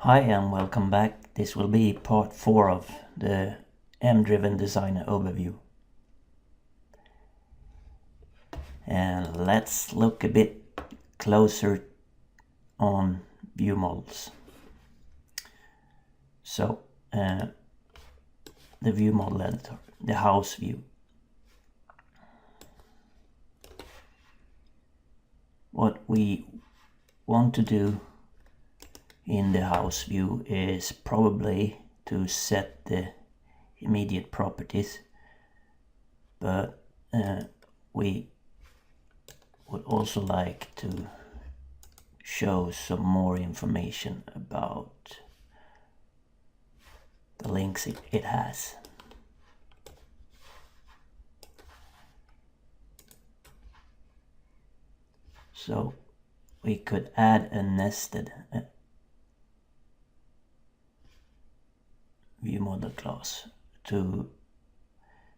Hi and welcome back. This will be part 4 of the MDriven designer overview. And let's look a bit closer on view models. So the view model editor, the house view. What we want to do in the house view is probably to set the immediate properties, but we would also like to show some more information about the links it has. So we could add a nested view model class to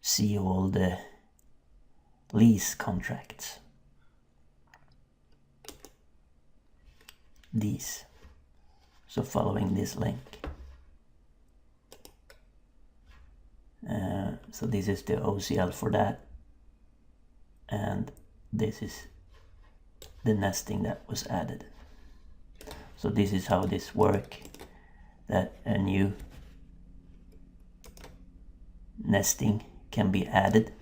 see all the lease contracts. These. So following this link. So this is the OCL for that, and this is the nesting that was added. So this is how this works, that a new nesting can be added.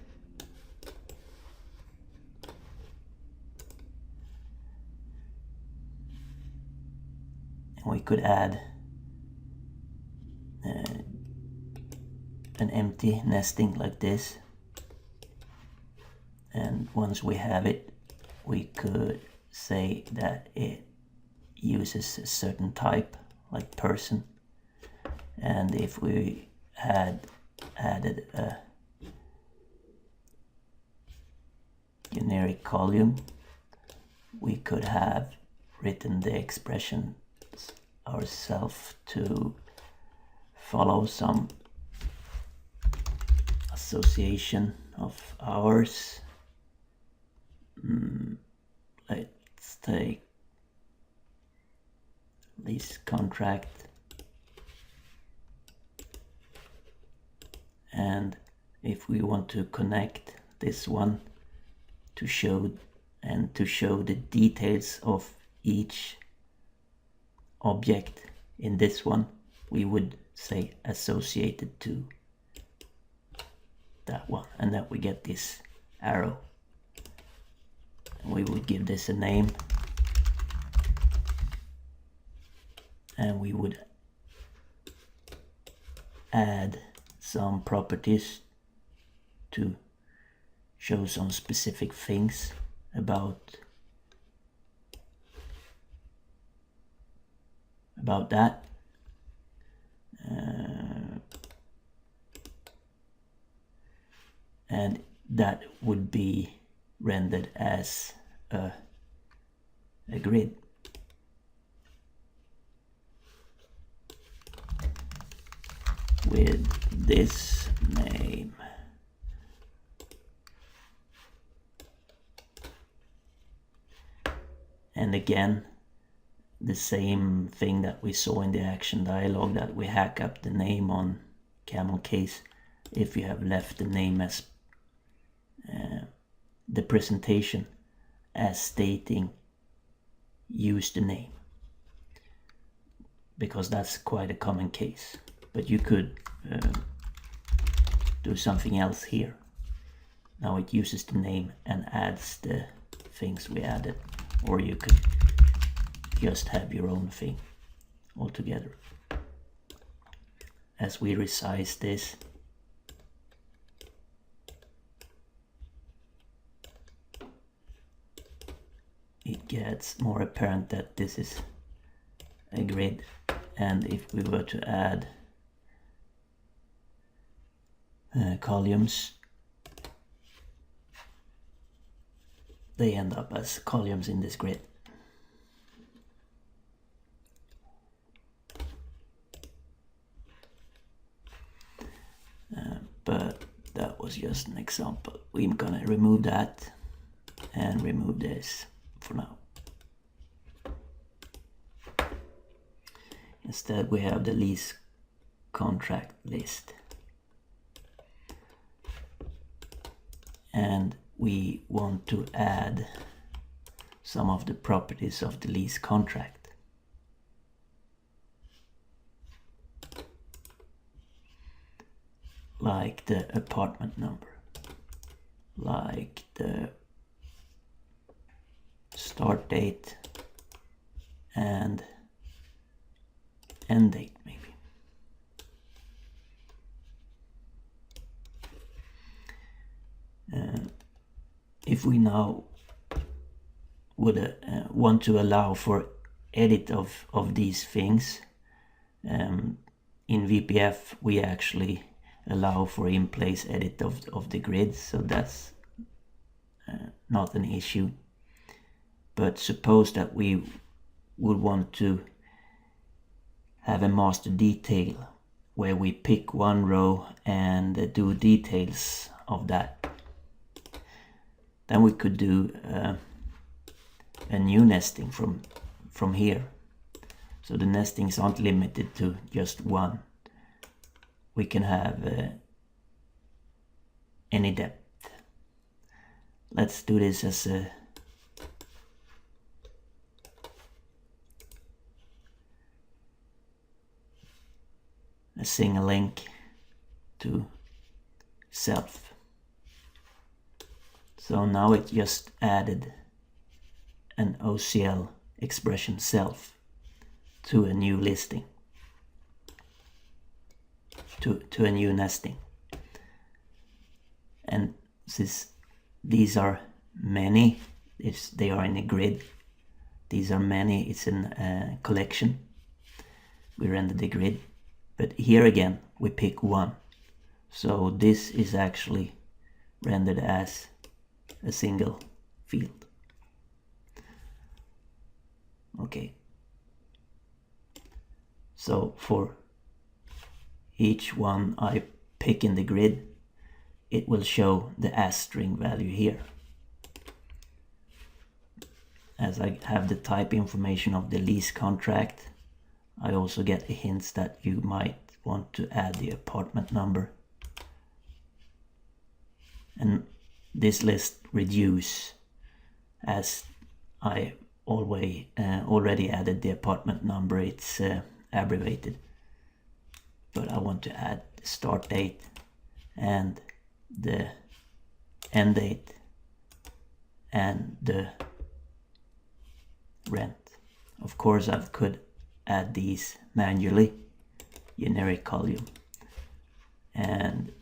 And we could add an empty nesting like this, and once we have it, we could say that it uses a certain type, like person. And if we had added a generic column, we could have written the expressions ourselves to follow some association of ours. Let's take lease contract, and if we want to connect this one to show the details of each object in this one, we would say associated to that one, and then we get this arrow. And we would give this a name, and we would add some properties to show some specific things about that. And that would be rendered as a grid. With this name. And again, the same thing that we saw in the action dialog, that we hack up the name on camel case if you have left the name as the presentation as stating use the name, because that's quite a common case. But you could do something else here. Now it uses the name and adds the things we added, or you could just have your own thing altogether. As we resize this, it gets more apparent that this is a grid. And if we were to add columns, they end up as columns in this grid. But that was just an example. We're gonna remove that and remove this for now. Instead we have the lease contract list. And we want to add some of the properties of the lease contract. Like the apartment number, like the start date and end date maybe. If we now would want to allow for edit of these things, in VPF we actually allow for in-place edit of the grid, so that's not an issue. But suppose that we would want to have a master detail where we pick one row and do details of that. Then we could do a new nesting from here. So the nestings aren't limited to just one. We can have any depth. Let's do this as a single link to self. So now it just added an OCL expression self to a new listing, to a new nesting. And since these are many, they are in a grid, these are many, it's in a collection, we render the grid. But here again we pick one, so this is actually rendered as a single field. Okay, so for each one I pick in the grid, it will show the asstring value here. As I have the type information of the lease contract, I also get a hint that you might want to add the apartment number. And this list reduce as I already added the apartment number. It's abbreviated, but I want to add the start date and the end date and the rent. Of course I could add these manually, generic column, and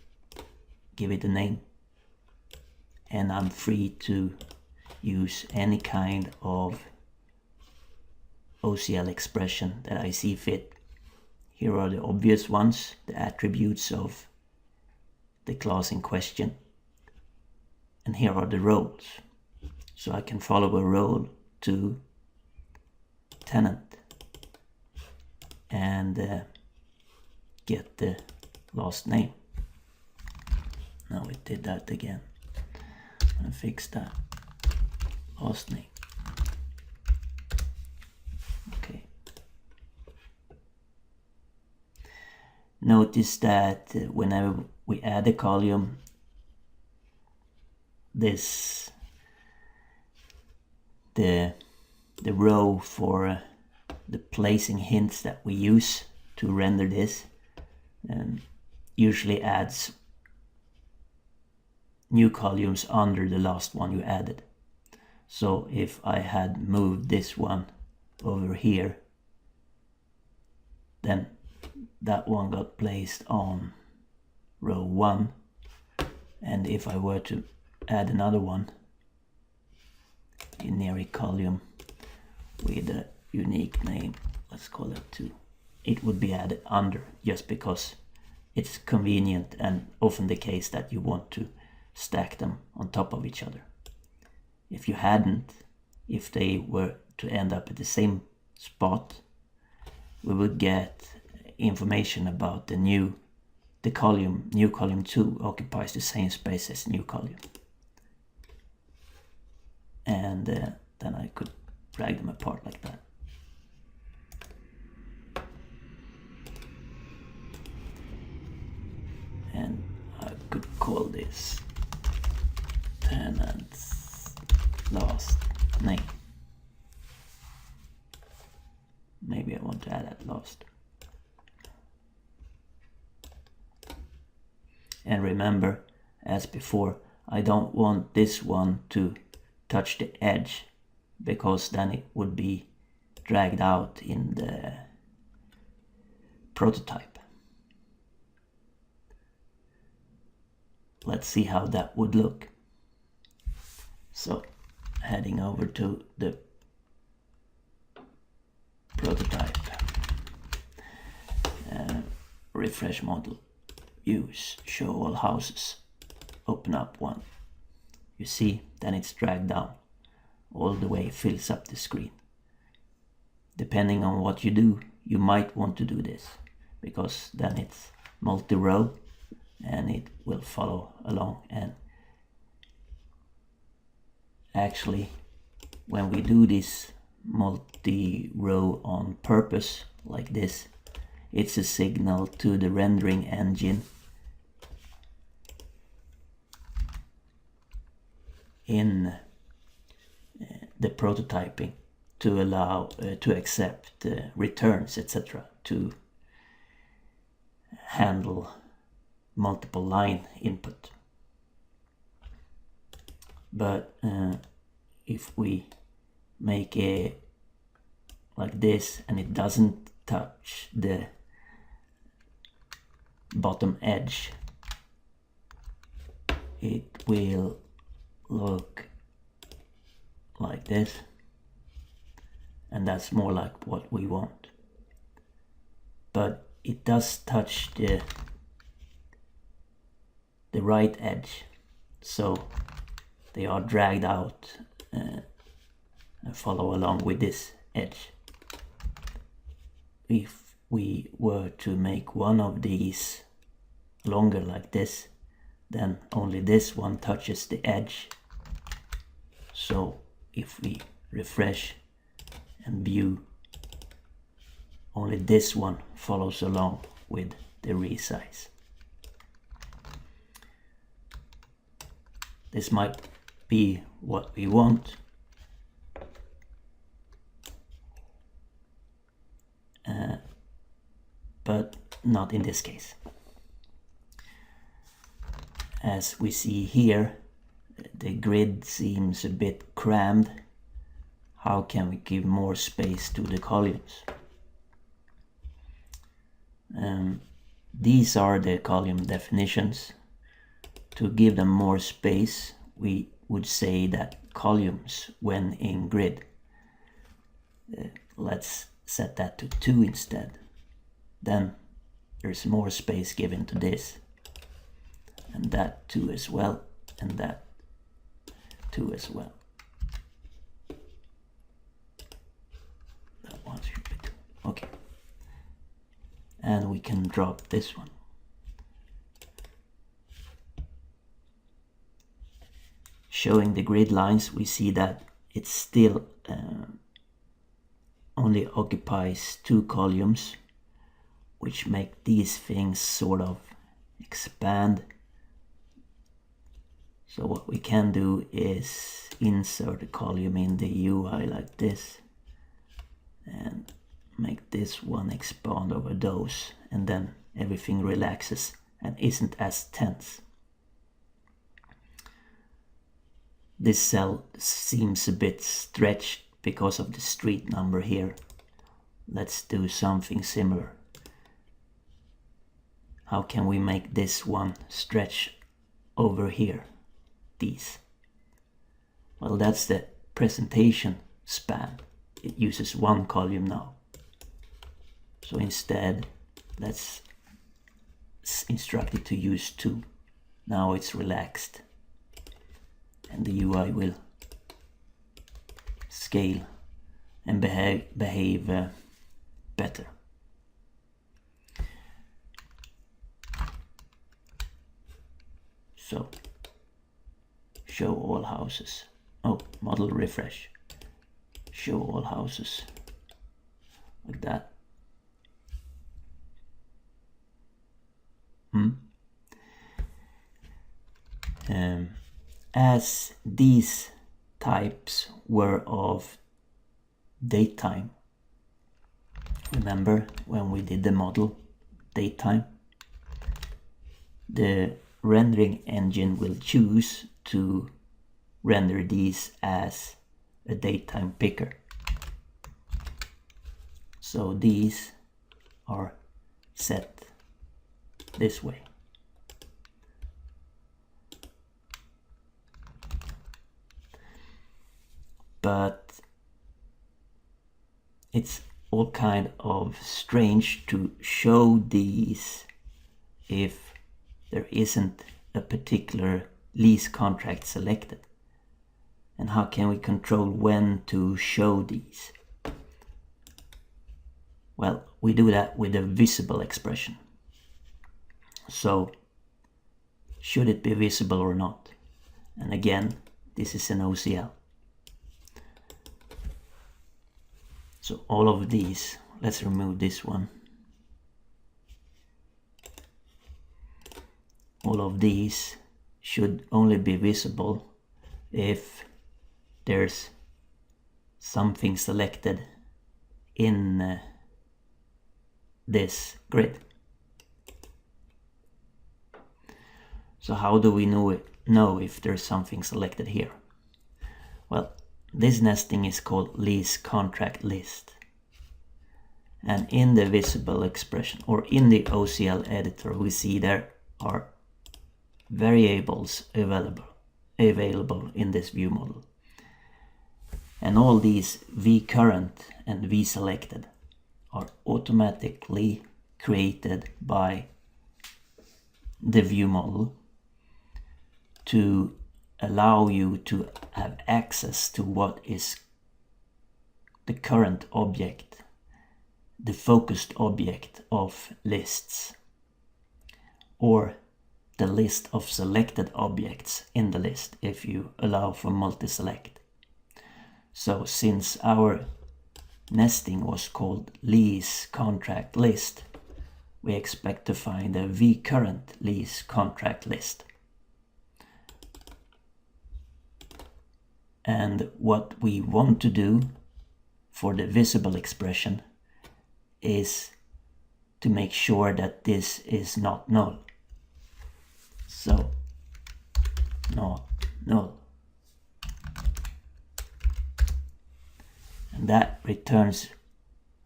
give it a name, and I'm free to use any kind of OCL expression that I see fit. Here are the obvious ones, the attributes of the class in question, and here are the roles. So I can follow a role to tenant and get the last name. Now it did that again. And fix that last name. Okay. Notice that whenever we add a column, this the row for the placing hints that we use to render this usually adds new columns under the last one you added. So if I had moved this one over here, then that one got placed on row 1, and if I were to add another one, generic column with a unique name, let's call it 2, it would be added under, just because it's convenient and often the case that you want to stack them on top of each other. If you hadn't, if they were to end up at the same spot, we would get information about the new column 2 occupies the same space as new column, and then I could drag them apart like that. tenants last name. Maybe I want to add that last. And remember, as before, I don't want this one to touch the edge, because then it would be dragged out in the prototype. Let's see how that would look. So, heading over to the prototype, refresh model, use show all houses, open up one. You see, then it's dragged down all the way, fills up the screen. Depending on what you do, you might want to do this, because then it's multi-row and it will follow along. And actually, when we do this multi-row on purpose like this, it's a signal to the rendering engine in the prototyping to allow to accept returns, etc., to handle multiple line input. But if we make it like this and it doesn't touch the bottom edge, it will look like this, and that's more like what we want. But it does touch the right edge, so they are dragged out and follow along with this edge. If we were to make one of these longer like this, then only this one touches the edge. So if we refresh and view, only this one follows along with the resize. This might be what we want, but not in this case. As we see here, the grid seems a bit crammed. How can we give more space to the columns? These are the column definitions. To give them more space, we would say that columns when in grid. Let's set that to 2 instead. Then there's more space given to this, and that 2 as well, and that 2 as well. That one should be 2. Okay. And we can drop this one. Showing the grid lines, we see that it still only occupies 2 columns, which make these things sort of expand. So what we can do is insert a column in the UI like this and make this one expand over those, and then everything relaxes and isn't as tense. This cell seems a bit stretched because of the street number here. Let's do something similar. How can we make this one stretch over here? These. Well, that's the presentation span. It uses 1 column now. So instead, let's instruct it to use 2. Now it's relaxed, and the UI will scale and behave better. So, show all houses. Oh, model refresh. Show all houses. Like that. as these types were of datetime, remember when we did the model datetime, the rendering engine will choose to render these as a datetime picker. So these are set this way. But it's all kind of strange to show these if there isn't a particular lease contract selected. And how can we control when to show these? Well, we do that with a visible expression. So, should it be visible or not? And again, this is an OCL. So all of these, let's remove this one. All of these should only be visible if there's something selected in this grid. So how do we know if there's something selected here? Well, this nesting is called lease contract list. And in the visible expression, or in the OCL editor, we see there are variables available in this view model. And all these vCurrent and vSelected are automatically created by the view model to allow you to have access to what is the current object, the focused object of lists, or the list of selected objects in the list if you allow for multi-select. So since our nesting was called lease contract list, we expect to find a vCurrent lease contract list. And what we want to do for the visible expression is to make sure that this is not null. So, not null. And that returns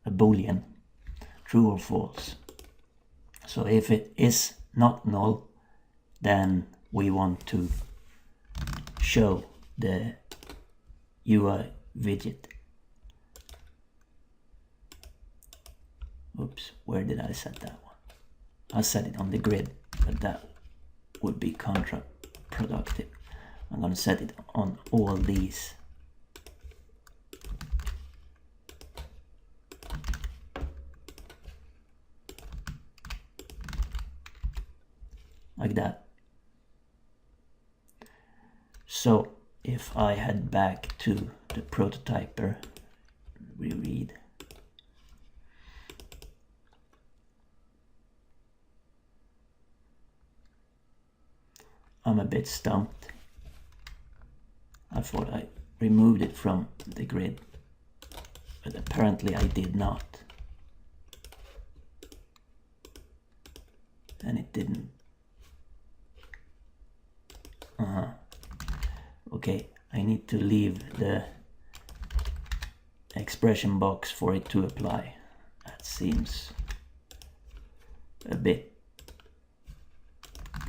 a boolean, true or false. So if it is not null, then we want to show the UI widget. Oops, where did I set that one? I set it on the grid, but that would be counterproductive. I'm going to set it on all these. Like that. So if I head back to the prototyper, reread. I'm a bit stumped. I thought I removed it from the grid, but apparently I did not. And it didn't. Okay, I need to leave the expression box for it to apply. That seems a bit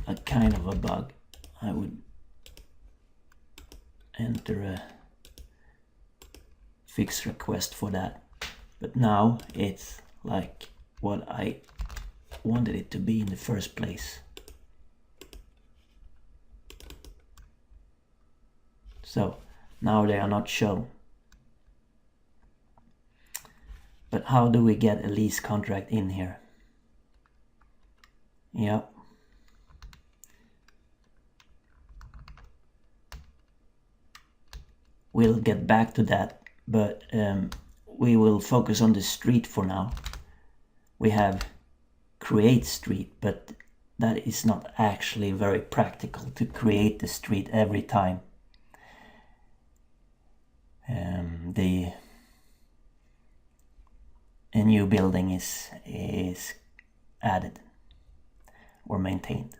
a kind of a bug. I would enter a fix request for that, but now it's like what I wanted it to be in the first place. So now they are not shown. But how do we get a lease contract in here? Yep. We'll get back to that, but we will focus on the street for now. We have create street, but that is not actually very practical to create the street every time a new building is added or maintained.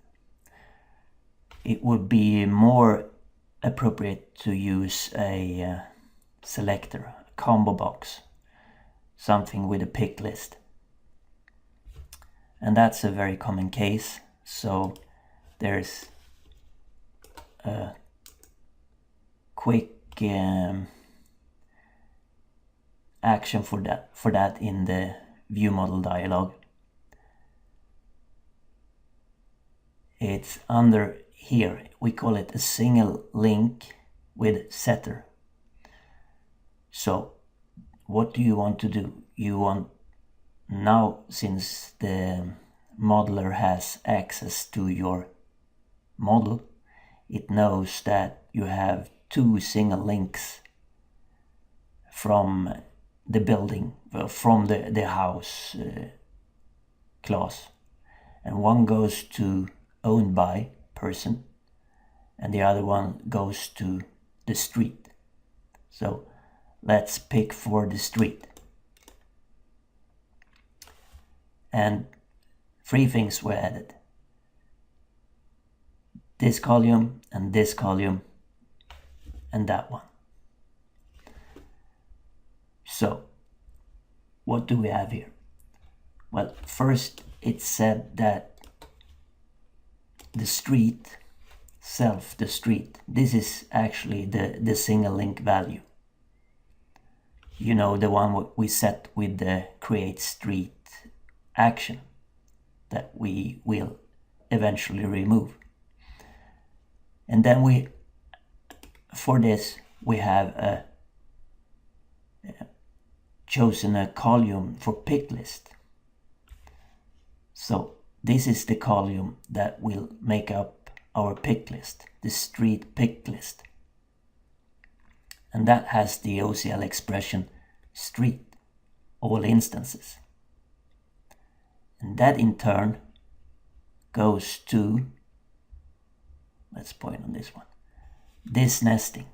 It would be more appropriate to use a selector, a combo box, something with a pick list. And that's a very common case, so there's a quick action for that in the view model dialog. It's under here, we call it a single link with setter. So what do you want to do? You want, now since the modeler has access to your model, it knows that you have two single links from the building, from the house class, and one goes to owned by person and the other one goes to the street. So let's pick for the street. And three things were added: this column and this column and that one. So what do we have here? Well, first it said that the street, the street, this is actually the single link value. You know, the one we set with the create street action that we will eventually remove. And then for this we have chosen a column for pick list. So this is the column that will make up our pick list, the street pick list. And that has the OCL expression street, all instances. And that in turn goes to, let's point on this one, this nesting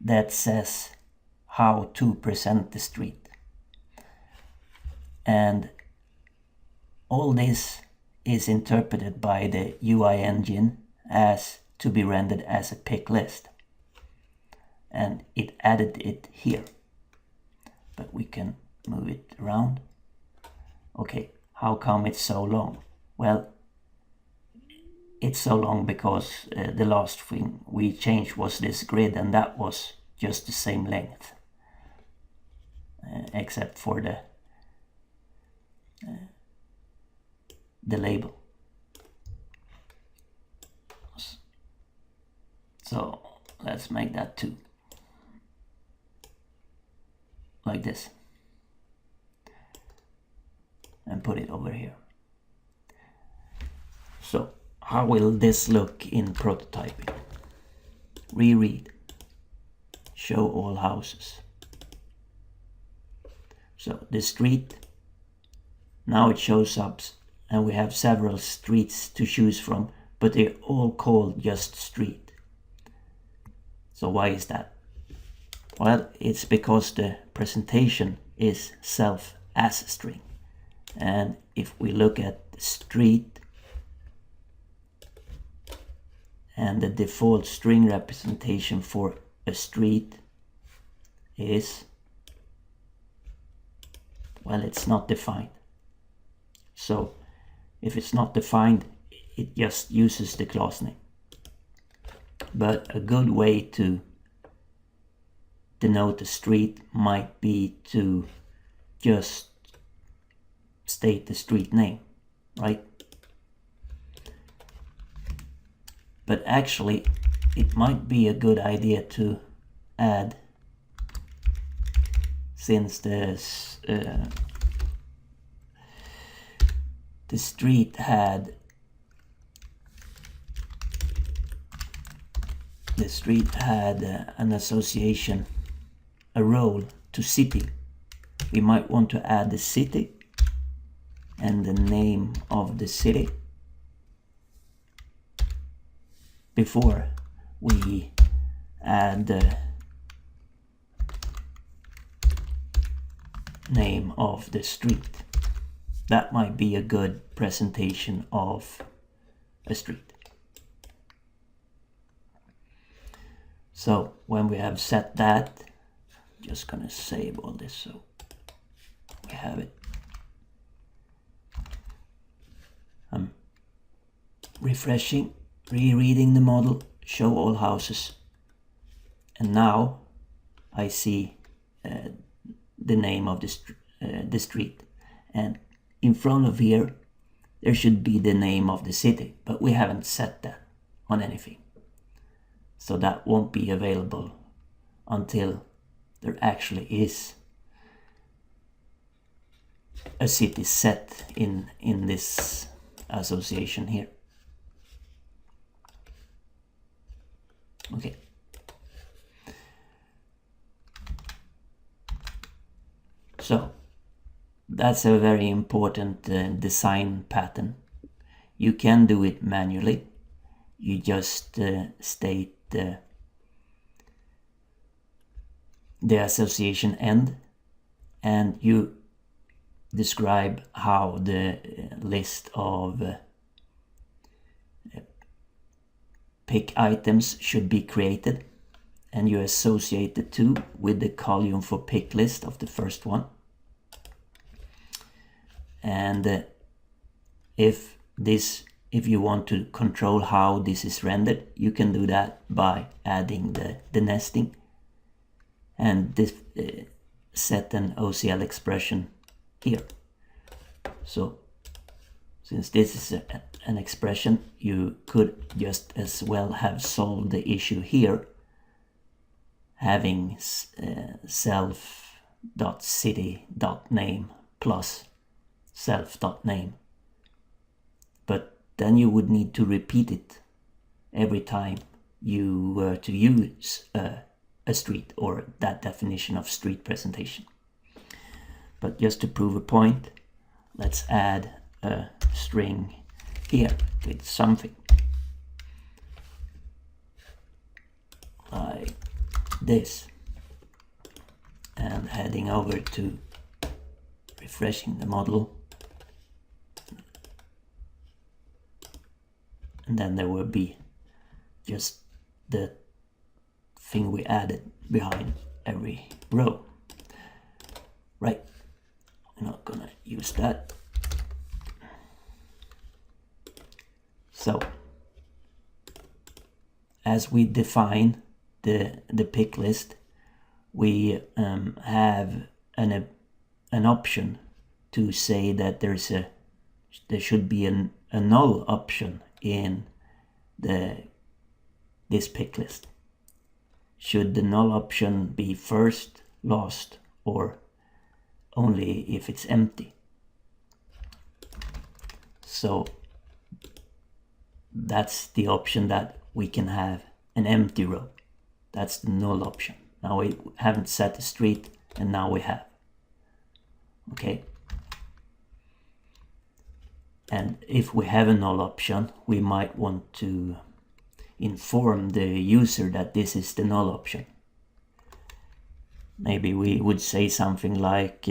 that says how to present the street. And all this is interpreted by the UI engine as to be rendered as a pick list. And it added it here. But we can move it around. Okay, how come it's so long? Well, it's so long because the last thing we changed was this grid, and that was just the same length. Except for the label. So let's make that 2. Like this. And put it over here. So how will this look in prototyping? Reread. Show all houses. So the street, now it shows up, and we have several streets to choose from, but they're all called just street. So why is that? Well, it's because the presentation is self as a string. And if we look at the street, and the default string representation for a street is, well, it's not defined. So if it's not defined, it just uses the class name. But a good way to denote a street might be to just state the street name, right? But actually, it might be a good idea to add, since the street had an association, a role to city. We might want to add the city and the name of the city before we add the name of the street. That might be a good presentation of a street. So when we have set that, just gonna save all this so we have it. I'm refreshing, rereading the model, show all houses, and now I see the name of the street, and in front of here there should be the name of the city, but we haven't set that on anything, so that won't be available until there actually is a city set in this association here. Okay. So that's a very important design pattern. You can do it manually. You just state the association end, and you describe how the list of pick items should be created, and you associate the two with the column for pick list of the first one. And if you want to control how this is rendered, you can do that by adding the nesting and this set an OCL expression here. So since this is an expression, you could just as well have solved the issue here, having self.city.name plus self.name, but then you would need to repeat it every time you were to use a street or that definition of street presentation. But just to prove a point, let's add a string here with something like this, and heading over to refreshing the model, and then there will be just the thing we added behind every row. Right, I'm not gonna use that. So as we define the pick list, we have an option to say that there should be a null option in this pick list. Should the null option be first, last, or only if it's empty? So that's the option, that we can have an empty row. That's the null option. Now we haven't set the street, and now we have. Okay. And if we have a null option, we might want to inform the user that this is the null option. Maybe we would say something like,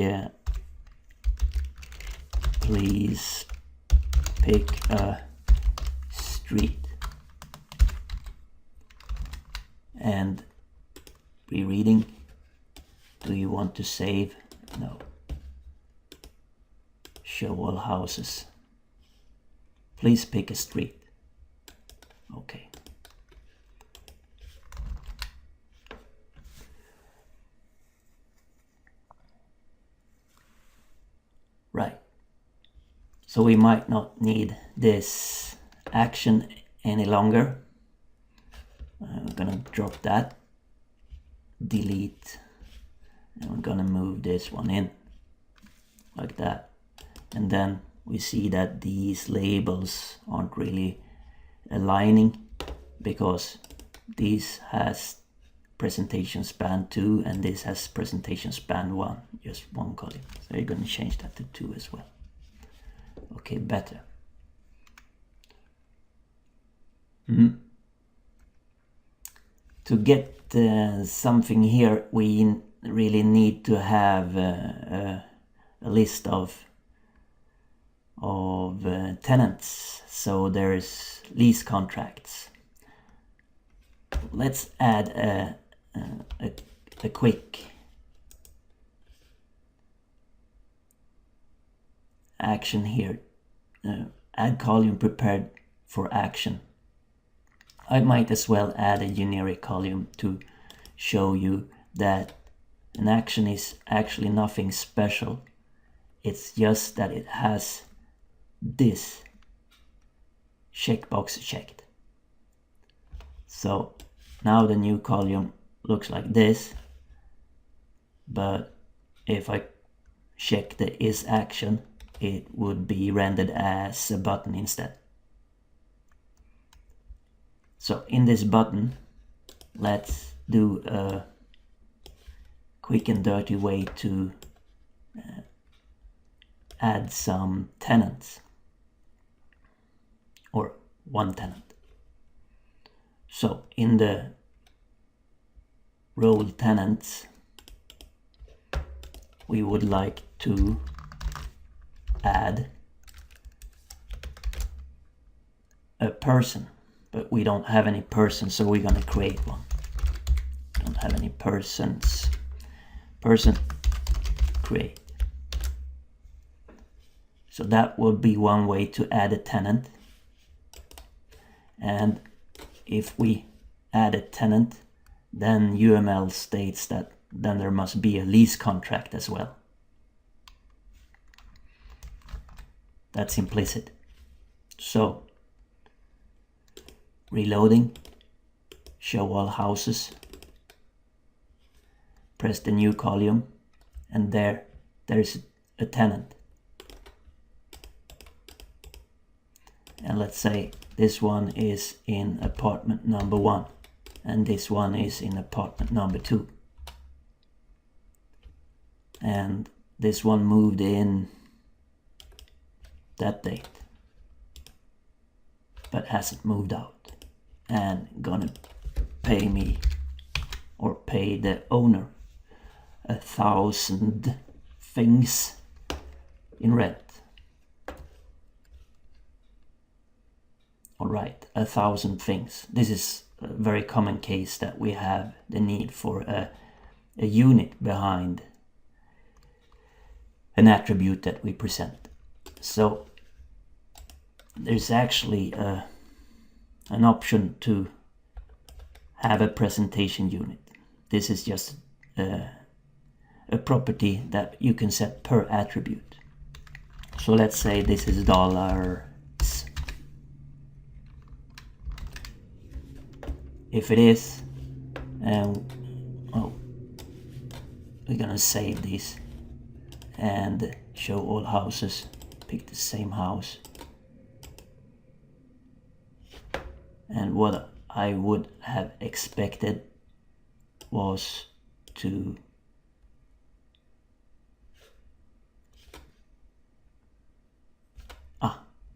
please pick a street. And rereading, do you want to save? No. Show all houses. Please pick a street. Okay. Right. So we might not need this action any longer. I'm gonna drop that, delete, and we're gonna move this one in like that. And then we see that these labels aren't really aligning, because this has presentation span 2 and this has presentation span 1, just one column. So you're going to change that to 2 as well. Okay, better. To get something here, we really need to have a list of tenants. So there's lease contracts. Let's add a quick action here. Add column prepared for action. I might as well add a generic column to show you that an action is actually nothing special. It's just that it has this checkbox checked. So now the new column looks like this, but if I check the is action, it would be rendered as a button instead. So in this button, let's do a quick and dirty way to add some tenants, or one tenant. So in the role tenants, we would like to add a person, but we don't have any persons, so we're gonna create one. Don't have any persons. Person, create. So that would be one way to add a tenant. And if we add a tenant, then UML states that then there must be a lease contract as well. That's implicit. So reloading, show all houses, press the new column, and there's a tenant. And let's say this one is in apartment number 1 and this one is in apartment number 2. And this one moved in that date, but hasn't moved out, and gonna pay me, or pay the owner, 1,000 things in rent. Alright, 1,000 things. This is a very common case that we have the need for a unit behind an attribute that we present. So there's actually an option to have a presentation unit. This is just a property that you can set per attribute. So let's say this is dollars. If it is, we're gonna save these and show all houses, pick the same house. And what I would have expected was to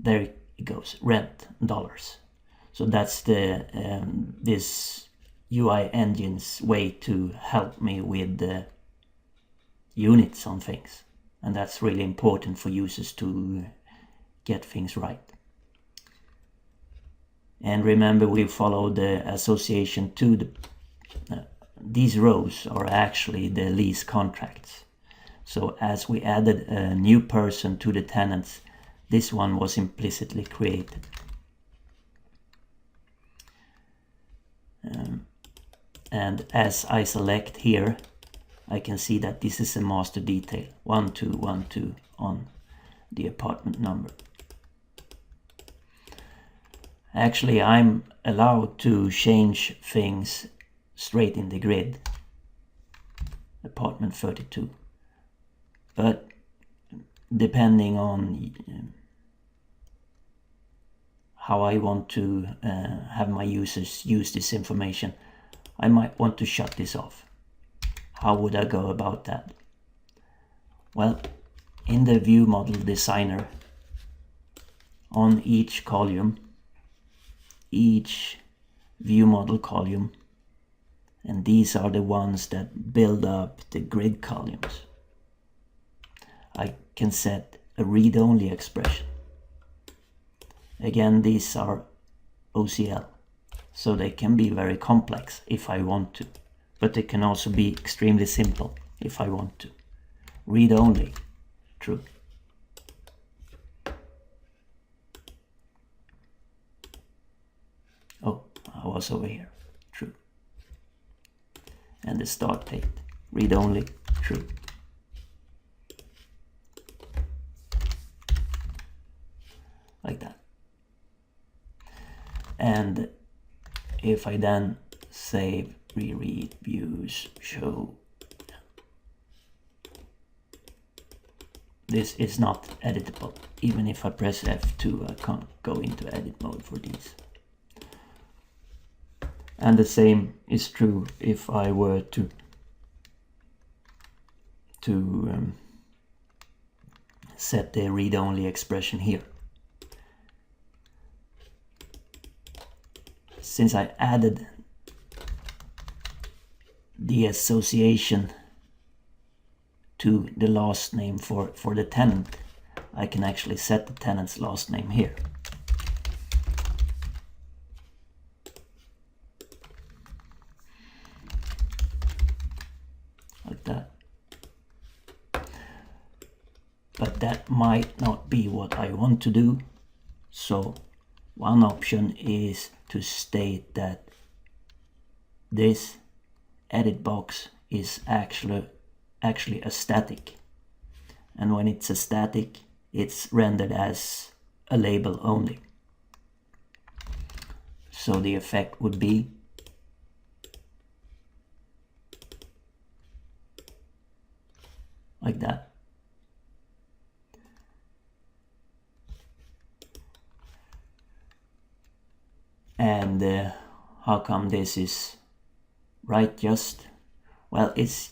there it goes, rent dollars. So that's the this UI engine's way to help me with the units on things, and that's really important for users to get things right. And remember, we follow the association to the these rows are actually the lease contracts. So as we added a new person to the tenants, this one was implicitly created. And as I select here, I can see that this is a master detail 1212 on the apartment number. Actually, I'm allowed to change things straight in the grid, apartment 32, but depending on how I want to have my users use this information, I might want to shut this off. How would I go about that? Well, in the view model designer, on each column, each view model column, and these are the ones that build up the grid columns. I can set a read-only expression. Again, these are OCL, so they can be very complex if I want to, but they can also be extremely simple if I want to. Read-only, true. Oh, I was over here, true. And the start date, read-only, true. Like that. And if I then save, reread, views, show, this is not editable. Even if I press F2, I can't go into edit mode for these. And the same is true if I were to set the read-only expression here. Since I added the association to the last name for the tenant, I can actually set the tenant's last name here. Like that. But that might not be what I want to do. So one option is to state that this edit box is actually a static. And when it's a static, it's rendered as a label only. So the effect would be like that. And how come this is right just? Well, it's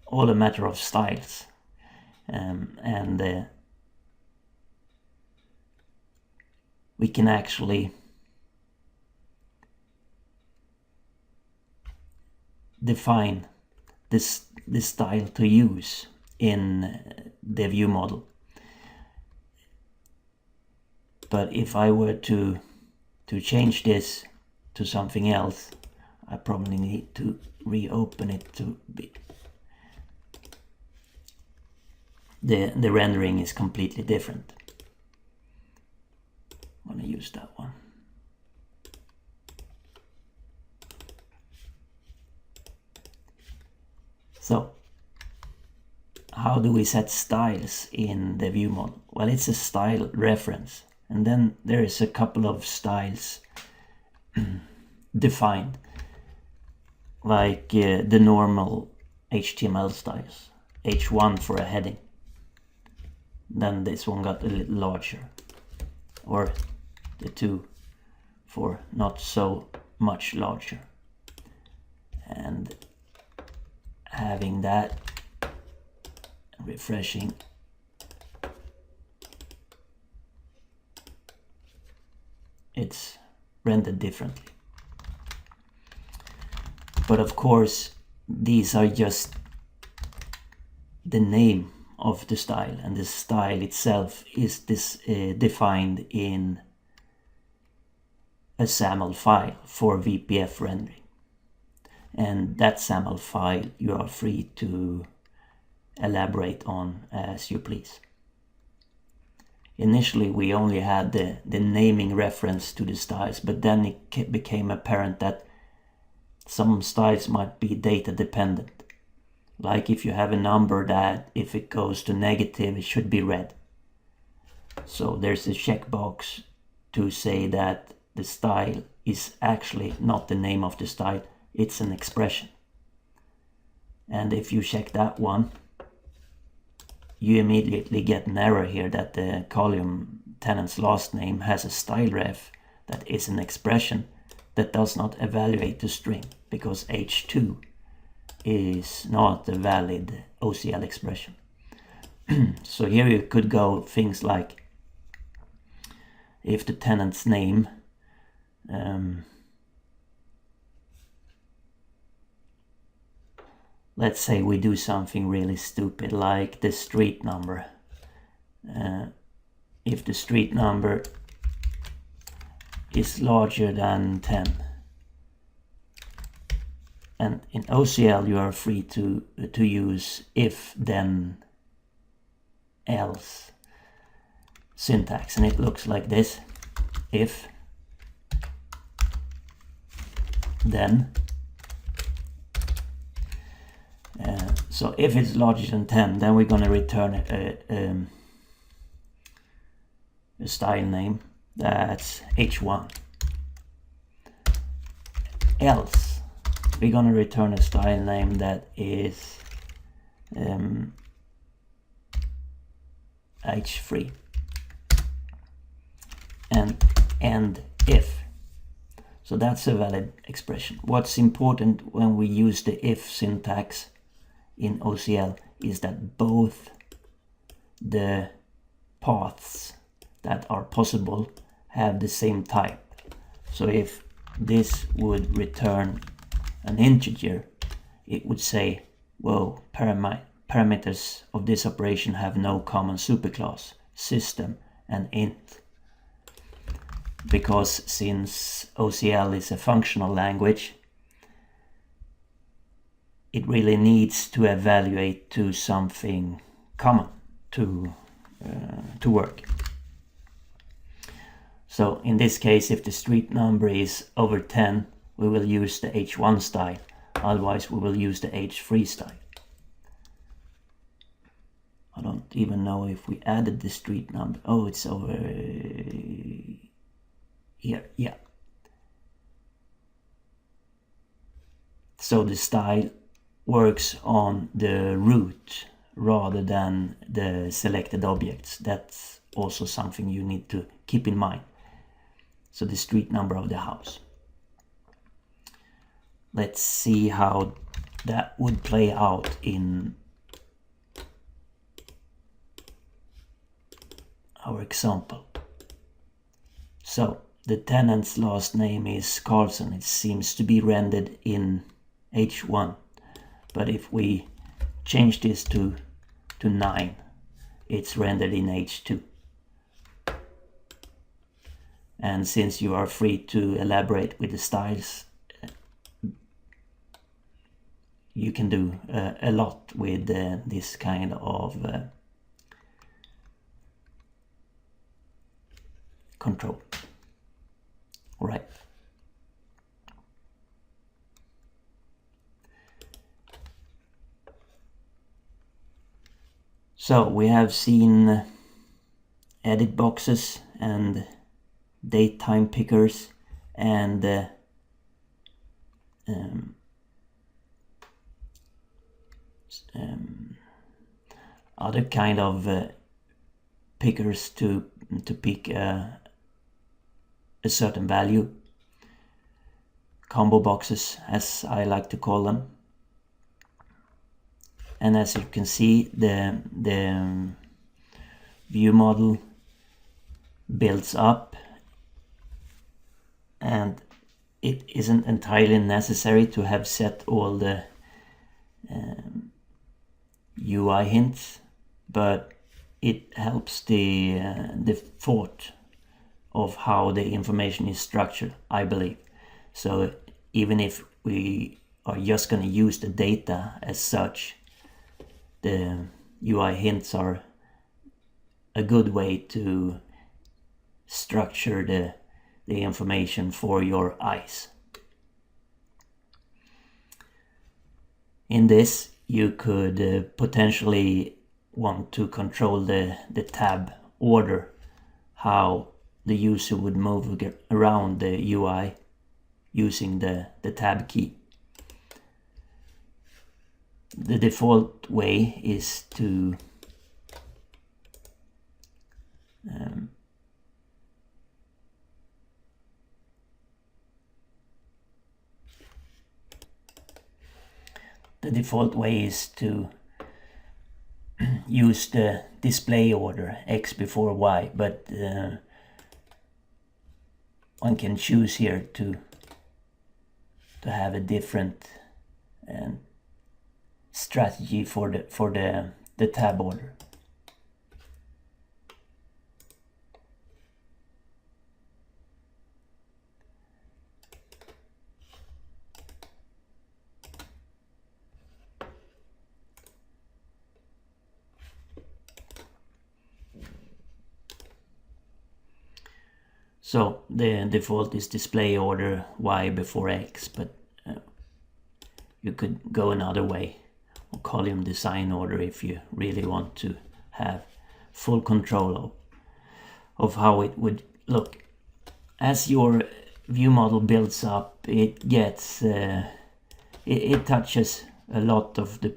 all a matter of styles. And we can actually define this style to use in the view model. But if I were to change this to something else, I probably need to reopen it to be the rendering is completely different. I'm gonna use that one. So how do we set styles in the view model? Well, it's a style reference, and then there is a couple of styles defined, like the normal HTML styles. H1 for a heading. Then this one got a little larger, or the 2 for not so much larger. And having that, refreshing, it's rendered differently. But of course, these are just the name of the style, and the style itself is defined in a SAML file for VPF rendering. And that SAML file you are free to elaborate on as you please. Initially we only had the naming reference to the styles, but then it became apparent that some styles might be data dependent. Like if you have a number that if it goes to negative, it should be red. So there's a checkbox to say that the style is actually not the name of the style, it's an expression. And if you check that one, you immediately get an error here that the column tenant's last name has a StyleRef that is an expression that does not evaluate the string, because H2 is not a valid OCL expression. So here you could go things like, if the tenant's name let's say we do something really stupid like the street number. If the street number is larger than 10, and in OCL you are free to use if then else syntax, and it looks like this: if then. So if it's larger than 10, then we're going to return a style name that's h1. Else we're going to return a style name that is AgeFree. And if. So that's a valid expression. What's important when we use the if syntax in OCL is that both the paths that are possible have the same type. So if this would return an integer, it would say, whoa, parameters of this operation have no common superclass, system, and int. Because since OCL is a functional language, it really needs to evaluate to something common to work. So in this case, if the street number is over 10, we will use the h1 style. Otherwise, we will use the AgeFree style. I don't even know if we added the street number. Oh, it's over here. Yeah. So the style works on the root rather than the selected objects. That's also something you need to keep in mind. So the street number of the house. Let's see how that would play out in our example. So the tenant's last name is Carlson. It seems to be rendered in H1. But if we change this to 9, it's rendered in H2. And since you are free to elaborate with the styles, you can do a lot with this kind of control. All right. So we have seen edit boxes and date time pickers and other kind of pickers to pick a certain value. Combo boxes, as I like to call them. And as you can see, the view model builds up, and it isn't entirely necessary to have set all the UI hints, but it helps the thought of how the information is structured, I believe. So even if we are just going to use the data as such, the UI hints are a good way to structure the information for your eyes. In this, you could potentially want to control the tab order, how the user would move around the UI using the tab key. The default way is to use the display order X before Y, but one can choose here to have a different strategy for the tab order. So the default is display order Y before X, but you could go another way, or column design order, if you really want to have full control of how it would look. As your view model builds up, it gets it touches a lot of the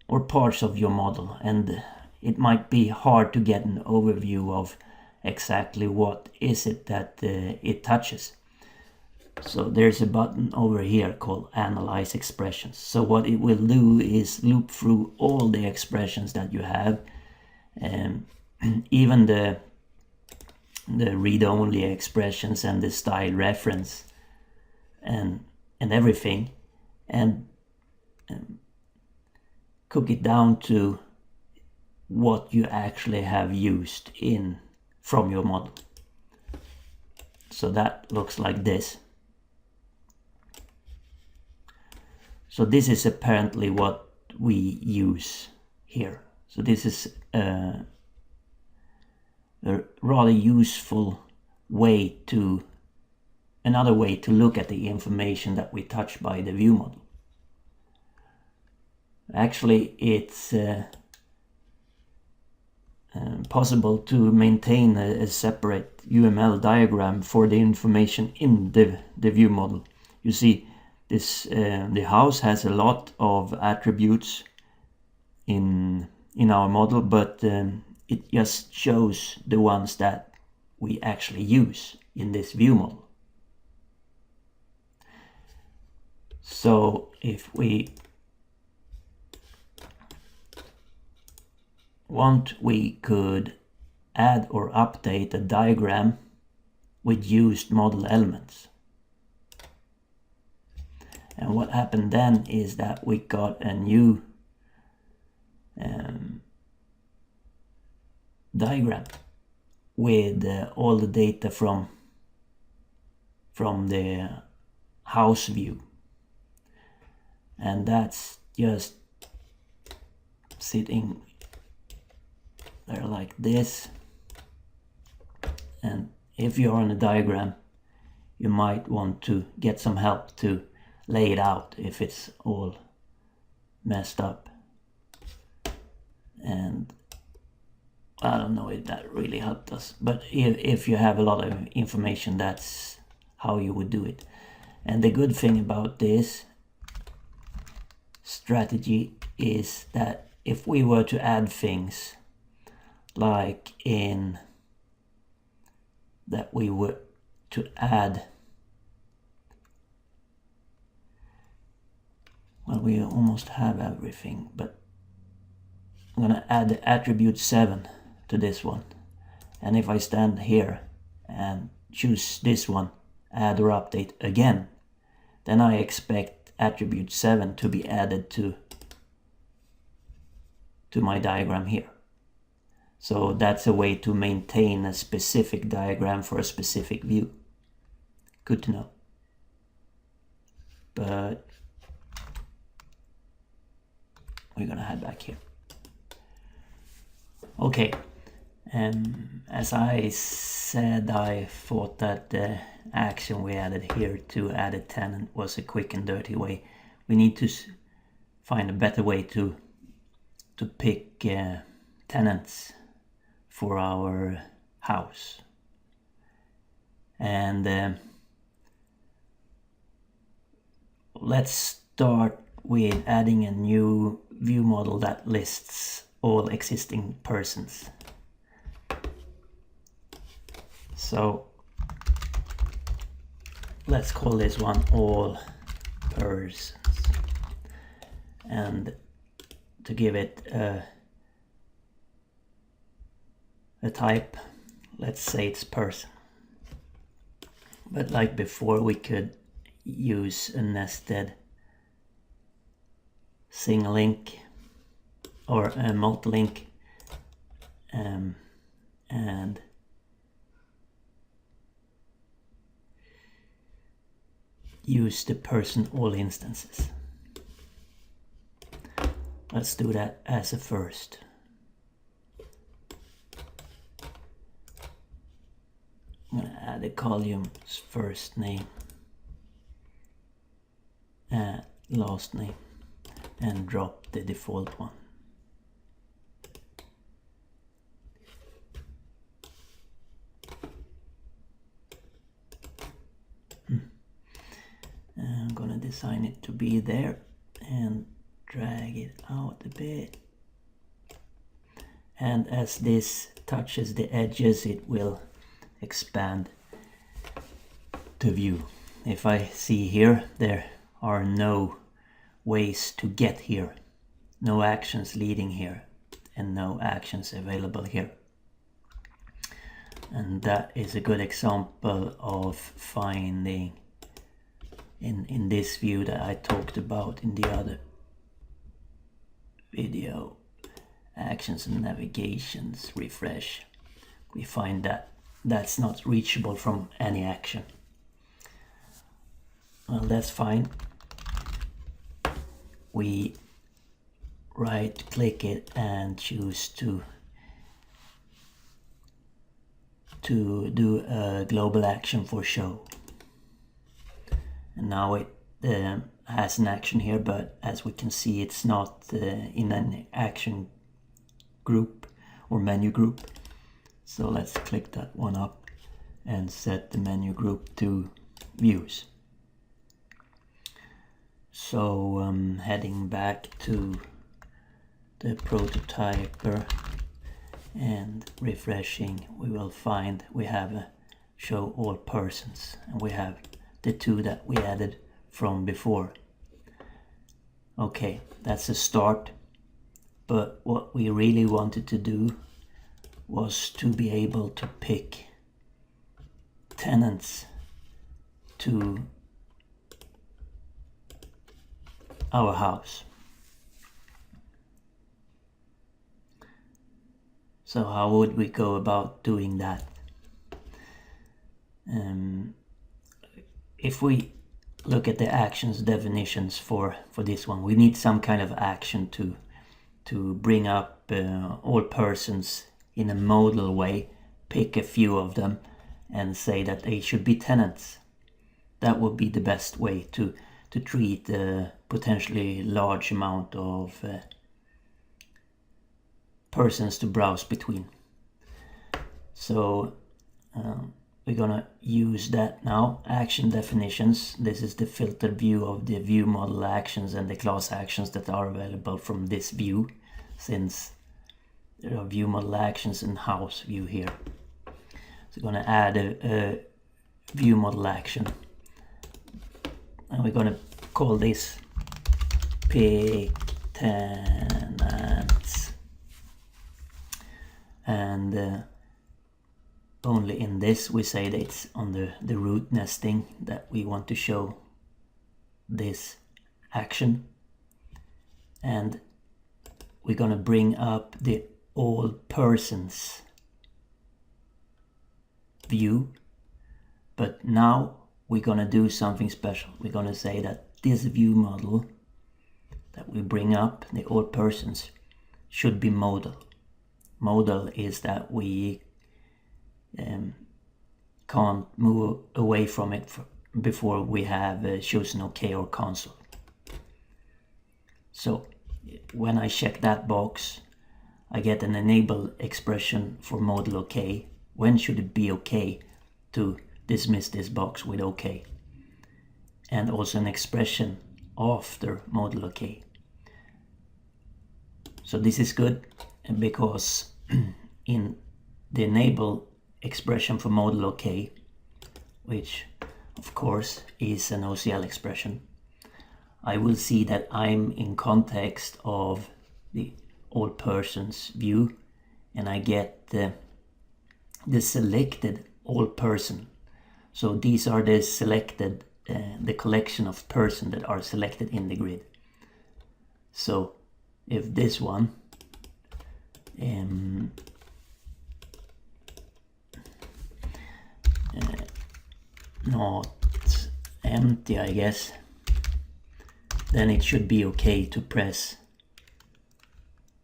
or parts of your model, and it might be hard to get an overview of exactly what is it that it touches. So there's a button over here called Analyze Expressions. So what it will do is loop through all the expressions that you have, and even the read-only expressions and the style reference and everything, and cook it down to what you actually have used from your model. So that looks like this. So this is apparently what we use here. So this is a rather useful way another way to look at the information that we touch by the view model. Actually, it's possible to maintain a separate UML diagram for the information in the view model. You see, this the house has a lot of attributes in our model, but it just shows the ones that we actually use in this view model. So if we we could add or update a diagram with used model elements. And what happened then is that we got a new diagram with all the data from the house view. And that's just sitting there like this. And if you're on a diagram, you might want to get some help to lay it out if it's all messed up. And I don't know if that really helped us, but if you have a lot of information, that's how you would do it. And the good thing about this strategy is that if we were to add things like that we were to add, well, we almost have everything, but I'm gonna add the attribute 7 to this one. And if I stand here and choose this one, add or update again, then I expect attribute 7 to be added to my diagram here. So that's a way to maintain a specific diagram for a specific view. Good to know. But we're gonna head back here. Okay, as I said, I thought that the action we added here to add a tenant was a quick and dirty way. We need to find a better way to pick tenants for our house. And let's start with adding a new view model that lists all existing persons. So let's call this one all persons, and to give it a type, let's say it's person. But like before, we could use a nested single link or a multi-link, and use the person all instances. Let's do that as a first. I'm going to add a column's first name, last name, and drop the default one. I'm going to design it to be there and drag it out a bit. And as this touches the edges, it will expand the view. If I see here, there are no ways to get here, no actions leading here, and no actions available here. And that is a good example of finding in this view that I talked about in the other video, actions and navigations, refresh. We find that that's not reachable from any action. Well, that's fine. We right click it and choose to do a global action for show. And now it has an action here, but as we can see, it's not in an action group or menu group. So let's click that one up and set the menu group to views. So heading back to the prototyper and refreshing, we will find we have a show all persons, and we have the two that we added from before. Okay, that's a start, but what we really wanted to do was to be able to pick tenants to our house. So how would we go about doing that? If we look at the actions definitions for this one, we need some kind of action to bring up all persons in a modal way, pick a few of them and say that they should be tenants. That would be the best way to treat a potentially large amount of persons to browse between. So we're gonna use that now. Action definitions. This is the filtered view of the view model actions and the class actions that are available from this view, since there are view model actions and house view here. So we're gonna add a view model action, and we're gonna call this pick tenants, and only in this we say that it's on the root nesting that we want to show this action. And we're gonna bring up the all persons view, but now we're gonna do something special. We're gonna say that this view model that we bring up, the all persons, should be modal. Modal is that we can't move away from it before we have chosen OK or cancel. So when I check that box, I get an enable expression for modal OK. When should it be OK to dismiss this box with OK? And also an expression after modal OK. So this is good because in the enable expression for modal OK, which of course is an OCL expression, I will see that I'm in context of the all persons view, and I get the selected all person. So these are the selected, the collection of person that are selected in the grid. So if this one not empty, I guess, then it should be okay to press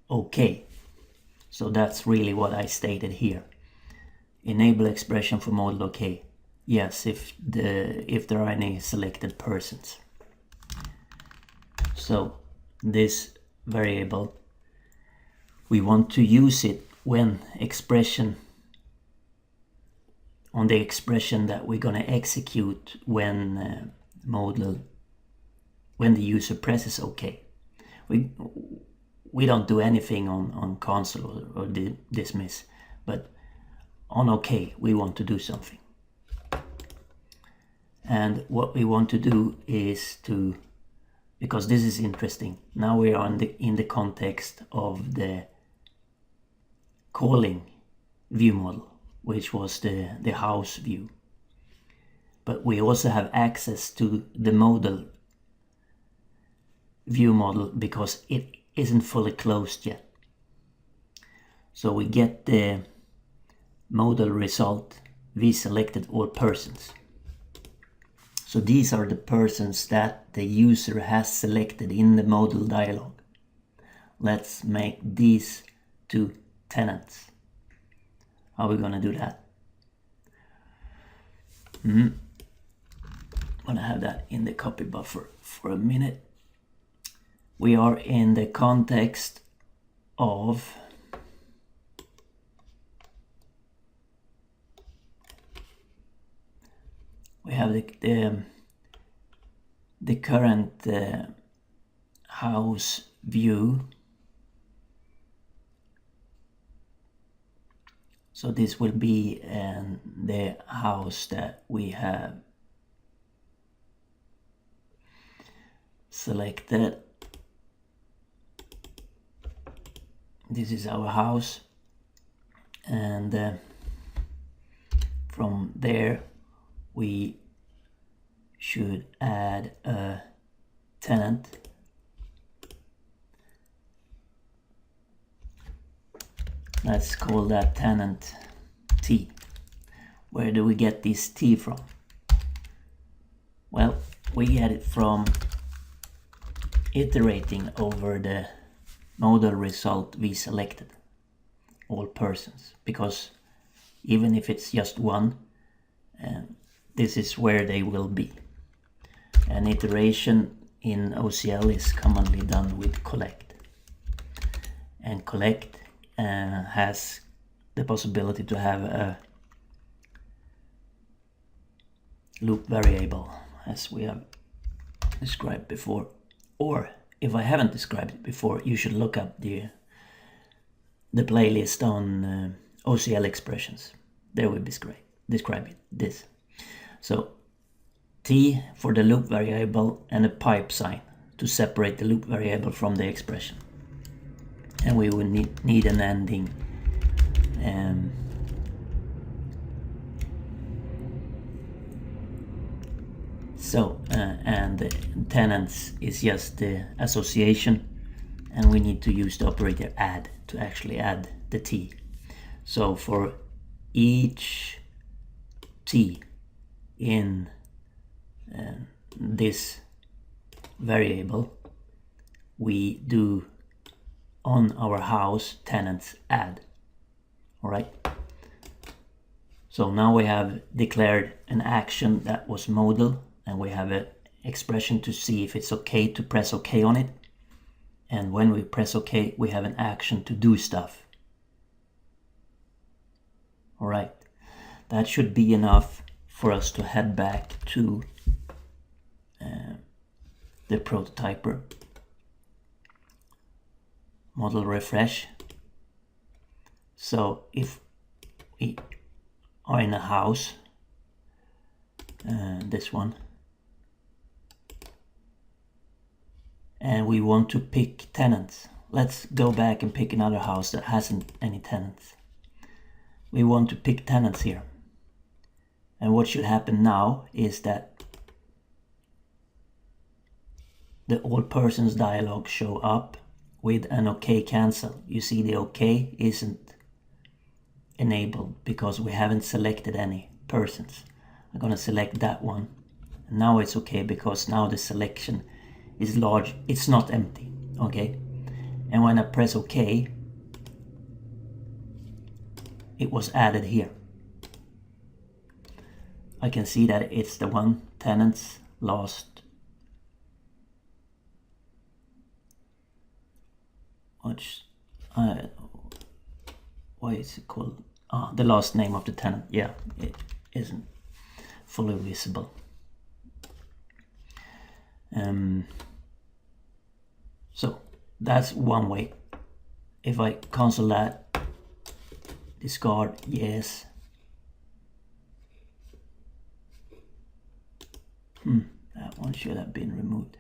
OK. So that's really what I stated here. Enable expression for modal OK. Yes, if there are any selected persons. So this variable, we want to use it when on the expression that we're going to execute when when the user presses OK. We don't do anything on cancel or dismiss, but on OK we want to do something. And what we want to do is to, because this is interesting, now we are in the context of the calling view model, which was the house view. But we also have access to the modal view model because it isn't fully closed yet. So we get the modal result, we selected all persons. So these are the persons that the user has selected in the modal dialog. Let's make these two tenants. How are we going to do that? I'm going to have that in the copy buffer for a minute. We are in the context of we have the current house view. So this will be the house that we have selected. This is our house, and from there we should add a tenant. Let's call that tenant T. Where do we get this T from? Well, we get it from iterating over the modal result we selected, all persons, because even if it's just one, this is where they will be. An iteration in OCL is commonly done with collect, and collect has the possibility to have a loop variable, as we have described before. Or if I haven't described it before, you should look up the playlist on OCL expressions. There we describe it. This. So T for the loop variable and a pipe sign to separate the loop variable from the expression. And we will need an ending and the tenants is just the association, and we need to use the operator add to actually add the T. So for each T in this variable, we do on our house tenants add. All right. So now we have declared an action that was modal, and we have an expression to see if it's okay to press OK on it. And when we press OK, we have an action to do stuff. All right. That should be enough for us to head back to the prototyper. Model refresh. So if we are in a house, this one, and we want to pick tenants, let's go back and pick another house that hasn't any tenants. We want to pick tenants here, and what should happen now is that the all persons dialog show up with an OK cancel. You see the OK isn't enabled because we haven't selected any persons. I'm gonna select that one. And now it's okay because now the selection is large. It's not empty, okay? And when I press OK, it was added here. I can see that it's the one, tenants, last, which, why is it called? The last name of the tenant. Yeah, it isn't fully visible. So that's one way. If I cancel that, discard, yes. That one should have been removed.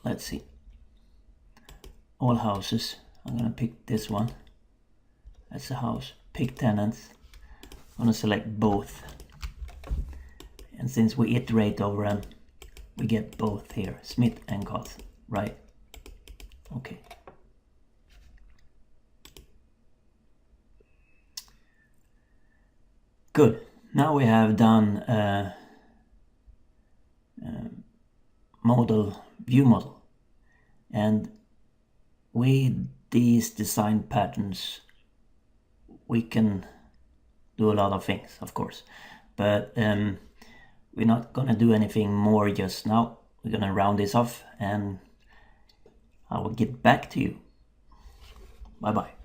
Let's see. All houses. I'm gonna pick this one. That's a house. Pick tenants. I'm gonna select both. And since we iterate over them, we get both here. Smith and Carlson, right? Okay. Good. Now we have done modal, view model. And with these design patterns, we can do a lot of things, of course. But we're not gonna do anything more just now. We're gonna round this off and I will get back to you. Bye bye.